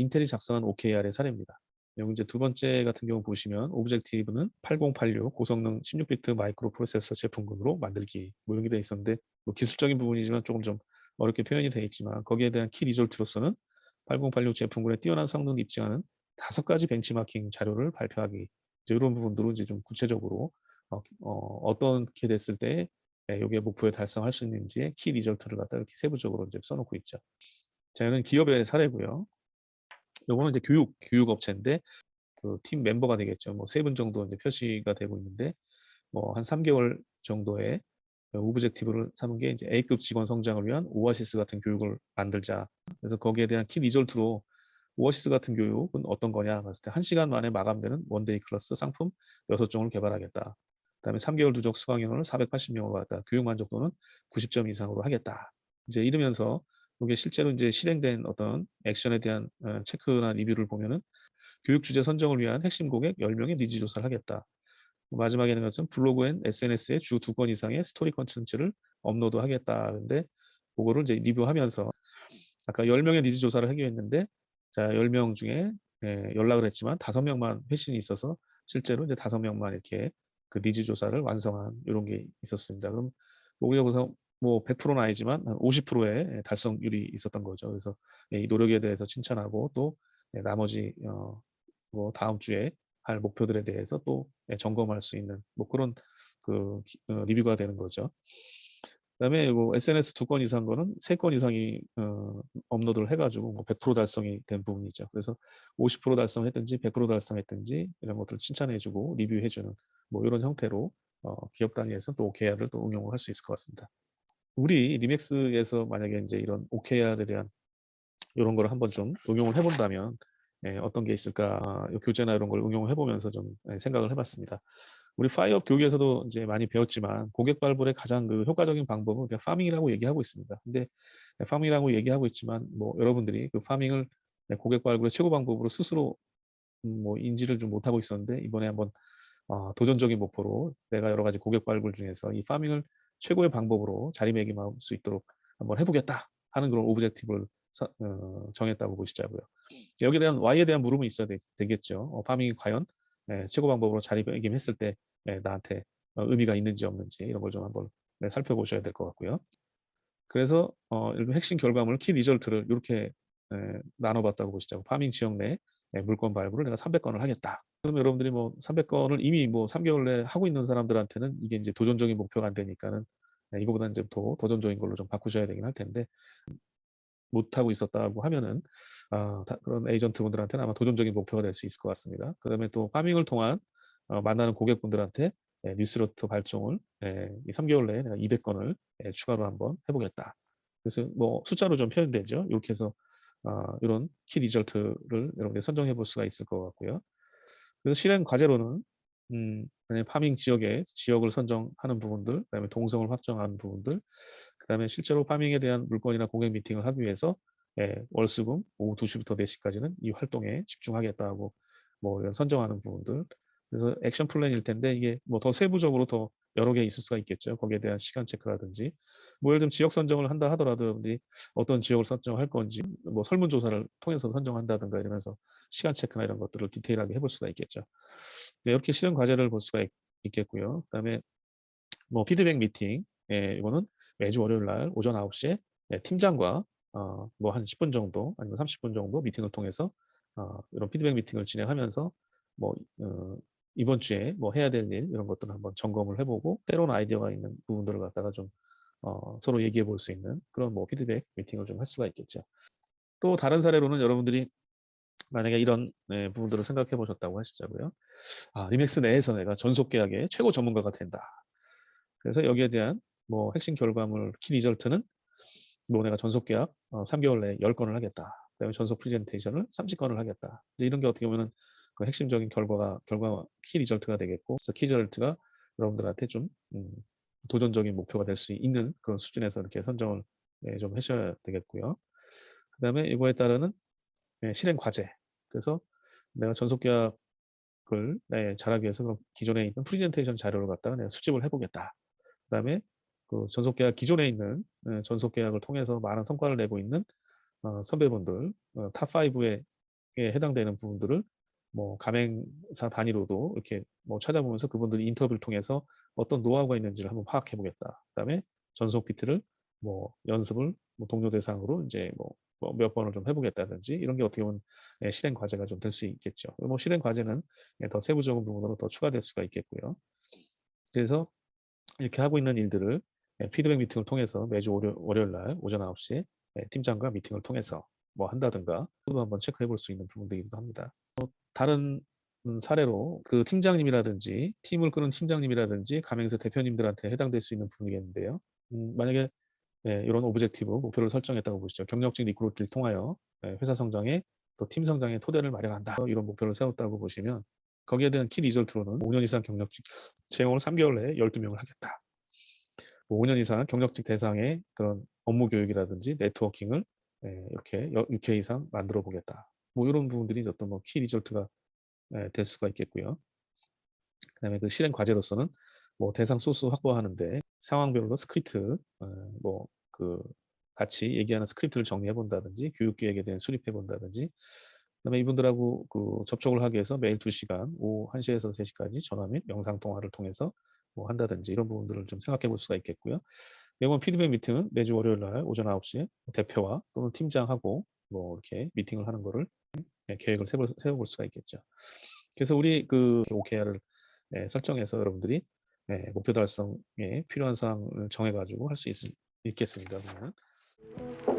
인텔이 작성한 OKR의 사례입니다. 여기 이제 두 번째 같은 경우 보시면 오브젝티브는 8086 고성능 16비트 마이크로 프로세서 제품군으로 만들기 뭐 이렇게 돼 있었는데 뭐 기술적인 부분이지만 조금 좀 어렵게 표현이 되어 있지만 거기에 대한 키 리졸트로서는 8086 제품군의 뛰어난 성능을 입증하는 5가지 벤치마킹 자료를 발표하기 이런 부분들을 이제 좀 구체적으로 어떻게 됐을 때 여기에 목표에 달성할 수 있는지의 키 리졸트를 갖다 이렇게 세부적으로 이제 써놓고 있죠. 자, 이는 기업의 사례고요. 요거는 이제 교육 업체인데 그 팀 멤버가 되겠죠. 뭐 3분 정도 이제 표시가 되고 있는데 뭐 한 3개월 정도의 오브젝티브를 삼은 게 이제 A급 직원 성장을 위한 오아시스 같은 교육을 만들자. 그래서 거기에 대한 키 리졸트로 오아시스 같은 교육은 어떤 거냐 봤을 때 1시간 만에 마감되는 원데이 클래스 상품 6종을 개발하겠다. 그다음에 3개월 누적 수강 인원을 480명으로 하겠다. 교육 만족도는 90점 이상으로 하겠다. 이제 이러면서 이게 실제로 이제 실행된 어떤 액션에 대한 체크나 리뷰를 보면은 교육 주제 선정을 위한 핵심 고객 10명의 니즈 조사를 하겠다. 마지막에는 것은 블로그 앤 SNS에 주 2건 이상의 스토리 컨텐츠를 업로드하겠다. 근데 그거를 이제 리뷰하면서 아까 10명의 니즈 조사를 하기로 했는데 자 10명 중에 연락을 했지만 5명만 회신이 있어서 실제로 이제 5명만 이렇게 그 니즈 조사를 완성한 이런 게 있었습니다. 그럼 우리가 보통 뭐 100%는 아니지만 한 50%의 달성률이 있었던 거죠. 그래서 이 노력에 대해서 칭찬하고 또 나머지 뭐 다음 주에 할 목표들에 대해서 또 점검할 수 있는 뭐 그런 그 리뷰가 되는 거죠. 그다음에 뭐 SNS 2건 이상 거는 3건 이상이 업로드를 해가지고 뭐100% 달성이 된 부분이죠. 그래서 50% 달성했든지 100% 달성했든지 이런 것들을 칭찬해주고 리뷰해주는 뭐 이런 형태로 기업 단위에서 또 OKR을 또 응용을 할 수 있을 것 같습니다. 우리 리맥스에서 만약에 이제 이런 OKR에 대한 이런 걸 한번 좀 응용을 해본다면 어떤 게 있을까 교재나 이런 걸 응용을 해보면서 좀 생각을 해봤습니다. 우리 파이업 교육에서도 이제 많이 배웠지만 고객 발굴의 가장 그 효과적인 방법은 그냥 파밍이라고 얘기하고 있습니다. 근데 파밍이라고 얘기하고 있지만 뭐 여러분들이 그 파밍을 고객 발굴의 최고 방법으로 스스로 뭐 인지를 좀 못하고 있었는데 이번에 한번 도전적인 목표로 내가 여러 가지 고객 발굴 중에서 이 파밍을 최고의 방법으로 자리매김할 수 있도록 한번 해보겠다 하는 그런 오브젝티브를 정했다고 보시자고요. 여기에 대한 Y에 대한 물음은 있어야 되겠죠. 파밍이 과연 최고 방법으로 자리매김했을 때 나한테 의미가 있는지 없는지 이런 걸 좀 한번 살펴보셔야 될 것 같고요. 그래서 핵심 결과물 키 리절트를 이렇게 나눠봤다고 보시자고. 파밍 지역 내 물건 발굴을 내가 300건을 하겠다. 그럼 여러분들이 뭐 300건을 이미 뭐 3개월 내에 하고 있는 사람들한테는 이게 이제 도전적인 목표가 안 되니까는 이거보다는 좀 더 도전적인 걸로 좀 바꾸셔야 되긴 할 텐데 못하고 있었다고 하면은 그런 에이전트분들한테는 아마 도전적인 목표가 될 수 있을 것 같습니다. 그다음에 또 파밍을 통한 만나는 고객분들한테 뉴스레터 발송을 이 3개월 내에 내가 200건을 추가로 한번 해보겠다. 그래서 뭐 숫자로 좀 표현되죠. 이렇게 해서 이런 키 리절트를 여러분들이 선정해 볼 수가 있을 것 같고요. 그래서 실행 과제로는 만약 파밍 지역을 선정하는 부분들, 그다음에 동성을 확정하는 부분들, 그다음에 실제로 파밍에 대한 물건이나 고객 미팅을 하기 위해서 월수금 오후 2시부터 4시까지는 이 활동에 집중하겠다고 뭐 이런 선정하는 부분들. 그래서 액션 플랜일 텐데 이게 뭐 더 세부적으로 더 여러 개 있을 수가 있겠죠. 거기에 대한 시간 체크라든지 뭐 예를 들면 지역 선정을 한다 하더라도 여러분들이 어떤 지역을 선정할 건지 뭐 설문조사를 통해서 선정한다든가 이러면서 시간 체크나 이런 것들을 디테일하게 해볼 수가 있겠죠. 네, 이렇게 실행 과제를 볼 수가 있겠고요. 그다음에 뭐 피드백 미팅, 이거는 매주 월요일 날 오전 9시에 팀장과 뭐 한 10분 정도 아니면 30분 정도 미팅을 통해서 이런 피드백 미팅을 진행하면서 뭐 이번 주에 뭐 해야 될 일 이런 것들을 한번 점검을 해보고 새로운 아이디어가 있는 부분들을 갖다가 좀 서로 얘기해 볼 수 있는 그런 뭐 피드백 미팅을 좀 할 수가 있겠죠. 또 다른 사례로는 여러분들이 만약에 이런 부분들을 생각해 보셨다고 하시자고요. 리맥스 내에서 내가 전속 계약의 최고 전문가가 된다. 그래서 여기에 대한 뭐 핵심 결과물 키 리절트는 뭐 내가 전속 계약 3개월 내에 10건을 하겠다. 그다음에 전속 프레젠테이션을 30건을 하겠다. 이제 이런 게 어떻게 보면은 그 핵심적인 결과 키 리절트가 되겠고, 그래서 키 리절트가 여러분들한테 좀 도전적인 목표가 될 수 있는 그런 수준에서 이렇게 선정을 좀 하셔야 되겠고요. 그다음에 이거에 따르는 실행 과제. 그래서 내가 전속 계약을 잘하기 위해서 그럼 기존에 있는 프레젠테이션 자료를 갖다가 내가 수집을 해보겠다. 그다음에 그 전속 계약 기존에 있는 전속 계약을 통해서 많은 성과를 내고 있는 선배분들 탑5의 해당되는 부분들을 뭐 가맹사 단위로도 이렇게 뭐 찾아보면서 그분들이 인터뷰를 통해서 어떤 노하우가 있는지를 한번 파악해 보겠다. 그다음에 전속 PT를 뭐 연습을 뭐 동료 대상으로 이제 뭐 몇 번을 좀 해보겠다든지 이런 게 어떻게 보면 실행 과제가 좀 될 수 있겠죠. 뭐 실행 과제는 더 세부적인 부분으로 더 추가될 수가 있겠고요. 그래서 이렇게 하고 있는 일들을 피드백 미팅을 통해서 매주 월요일 날 오전 9시에 팀장과 미팅을 통해서 뭐 한다든가 또 한번 체크해 볼 수 있는 부분들이기도 합니다. 다른 사례로 그 팀장님이라든지 팀을 끄는 팀장님이라든지 가맹사 대표님들한테 해당될 수 있는 부분이겠는데요. 만약에 이런 오브젝티브 목표를 설정했다고 보시죠. 경력직 리크루트를 통하여 회사 성장에 또 팀 성장의 토대를 마련한다. 이런 목표를 세웠다고 보시면 거기에 대한 키 리절트로는 5년 이상 경력직 채용을 3개월 내에 12명을 하겠다. 5년 이상 경력직 대상의 그런 업무 교육이라든지 네트워킹을 이렇게 6회 이상 만들어 보겠다. 뭐 이런 부분들이 어떤 뭐 키 리절트가 될 수가 있겠고요. 그다음에 그 실행 과제로서는 뭐 대상 소스 확보하는데 상황별로 스크립트 뭐그 같이 얘기하는 스크립트를 정리해 본다든지 교육 계획에 대한 수립해 본다든지 그다음에 이분들하고 그 접촉을 하기 위해서 매일 2시간 오후 1시에서 3시까지 전화 및 영상 통화를 통해서 뭐 한다든지 이런 부분들을 좀 생각해 볼 수가 있겠고요. 매번 피드백 미팅은 매주 월요일 날 오전 9시에 대표와 또는 팀장하고 뭐 이렇게 미팅을 하는 거를 계획을 세워볼 수가 있겠죠. 그래서 우리 그 OKR을 설정해서 여러분들이 목표 달성에 필요한 사항을 정해가지고 할 수 있겠습니다. 그러면.